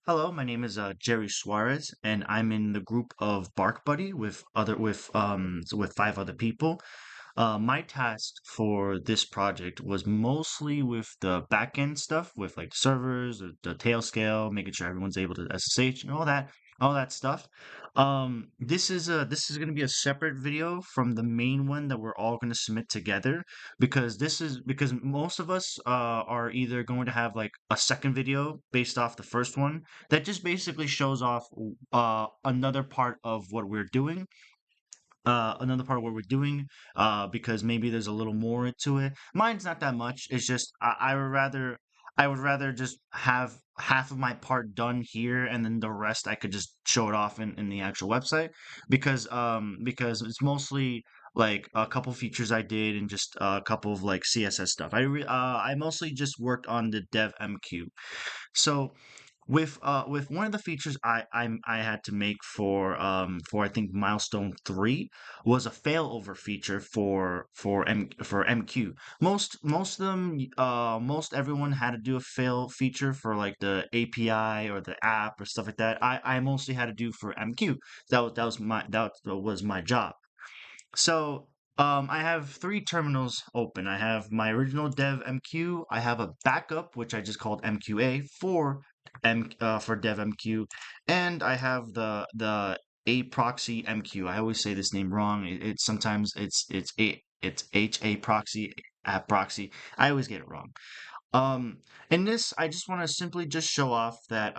Hello, my name is Jerry Suarez, and I'm in the group of Bark Buddy with 5 other people. My task for this project was mostly with the backend stuff, with like servers, the tail scale, making sure everyone's able to SSH and all that stuff. This is gonna be a separate video from the main one that we're all gonna submit together because most of us are either going to have like a second video based off the first one that just basically shows off another part of what we're doing, because maybe there's a little more to it. Mine's not that much. It's just I would rather just have half of my part done here and then the rest I could just show it off in the actual website because it's mostly like a couple features I did and just a couple of like CSS stuff. I mostly just worked on the dev MQ. So with one of the features I had to make for I think milestone 3 was a failover feature for MQ. Most of them most everyone had to do a fail feature for like the API or the app or stuff like that. I mostly had to do for MQ. That was my job. So I have 3 terminals open. I have my original dev MQ. I have a backup, which I just called MQA for dev MQ, and I have the HAProxy MQ. I always say this name wrong. It's sometimes it's HAProxy, AppProxy. I always get it wrong. Um, in this, I just want to simply just show off that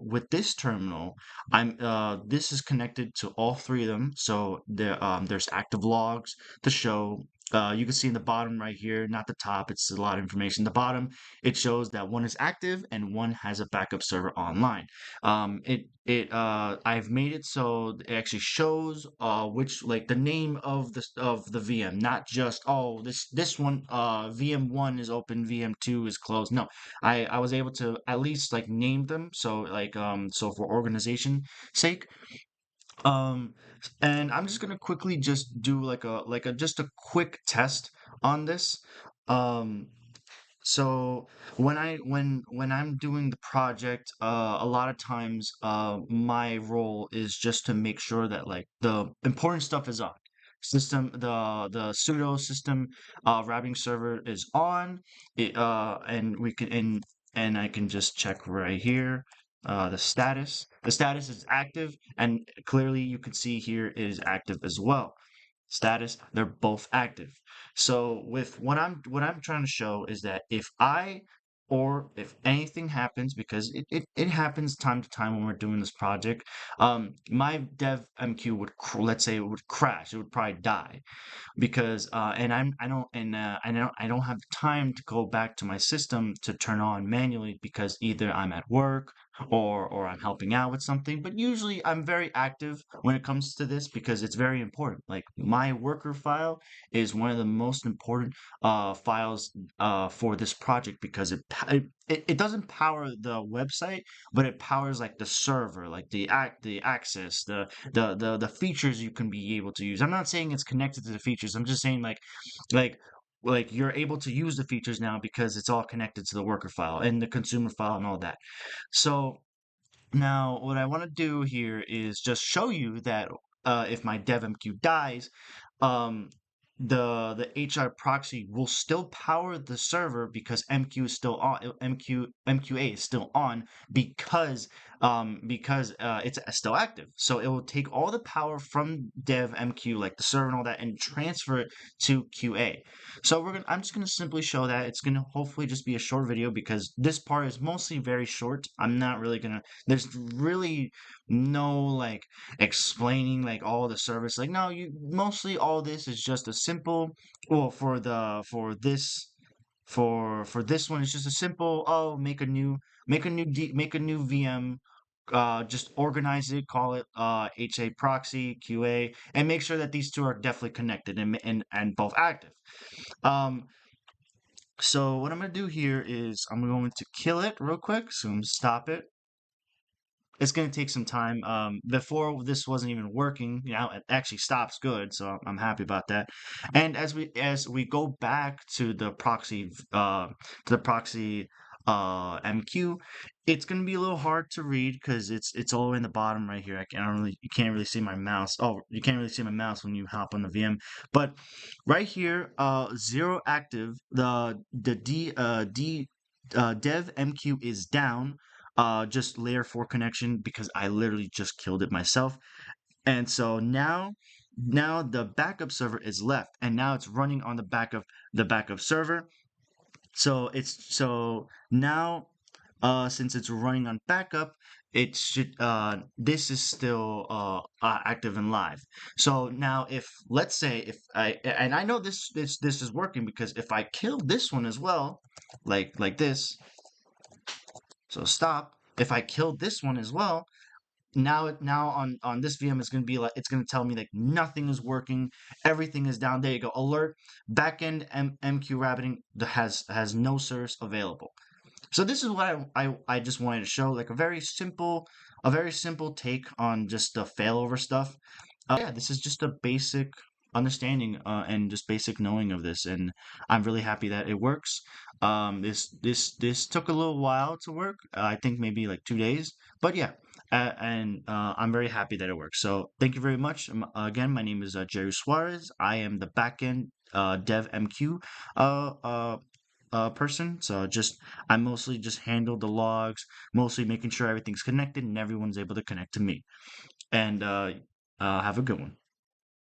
with this terminal, this is connected to all 3 of them. So there's active logs to show. You can see in the bottom right here, not the top. It's a lot of information. The bottom, it shows that one is active and one has a backup server online. I've made it so it actually shows which like the name of the VM, not just this one VM1 is open, VM2 is closed. No, I was able to at least like name them so for organization sake. Um, and I'm just gonna quickly just do like a just a quick test on this. Um, so when I'm doing the project, a lot of times, my role is just to make sure that like the important stuff is on. The pseudo system routing server is on. And I can just check right here. The status. The status is active, and clearly you can see here it is active as well. Status, they're both active. So with what I'm trying to show is that if anything happens, because it happens time to time when we're doing this project, my dev MQ let's say it would crash, it would probably die because and I don't have the time to go back to my system to turn on manually because either I'm at work or I'm helping out with something. But usually I'm very active when it comes to this because it's very important. Like my worker file is one of the most important files for this project because it doesn't power the website, but it powers like the server, like the access, the features you can be able to use. I'm not saying it's connected to the features. I'm just saying like like you're able to use the features now because it's all connected to the worker file and the consumer file and all that. So now what I want to do here is just show you that if my devmq dies, um, the HR proxy will still power the server because MQ is still on. MQA is still on because it's still active. So it will take all the power from dev MQ, like the server and all that, and transfer it to QA. So I'm just gonna simply show that. It's gonna hopefully just be a short video because this part is mostly very short. I'm not really gonna. There's really no like explaining like all the service. Like no, you mostly all this is just a simple. Well, for this one, it's just a simple. Oh, make a new VM. Just organize it, call it HA proxy QA, and make sure that these two are definitely connected and both active. Um, so what I'm gonna do here is I'm going to kill it real quick. So I'm gonna stop it. It's gonna take some time. Before this wasn't even working. Now it actually stops good, so I'm happy about that. And as we go back to the proxy MQ. It's gonna be a little hard to read because it's all the way in the bottom right here. You can't really see my mouse. Oh, you can't really see my mouse when you hop on the VM. But right here, zero active. The dev MQ is down. Just layer 4 connection because I literally just killed it myself. And so now the backup server is left, and now it's running on the backup server. So now, since it's running on backup, it should this is still active and live. So now, if let's say if I know this is working because if I kill this one as well, like this, so stop. If I kill this one as well, now on this VM it's gonna be like it's gonna tell me like nothing is working, everything is down. There you go. Alert, backend MQ rabbiting has no service available. So this is what I just wanted to show, like a very simple take on just the failover stuff. Yeah, this is just a basic understanding and just basic knowing of this, and I'm really happy that it works. This took a little while to work. I think maybe like 2 days, but yeah, and I'm very happy that it works. So thank you very much. Again, my name is Jerry Suarez. I am the backend dev MQ uh, uh, person. So I mostly just handle the logs, mostly making sure everything's connected and everyone's able to connect to me. And have a good one.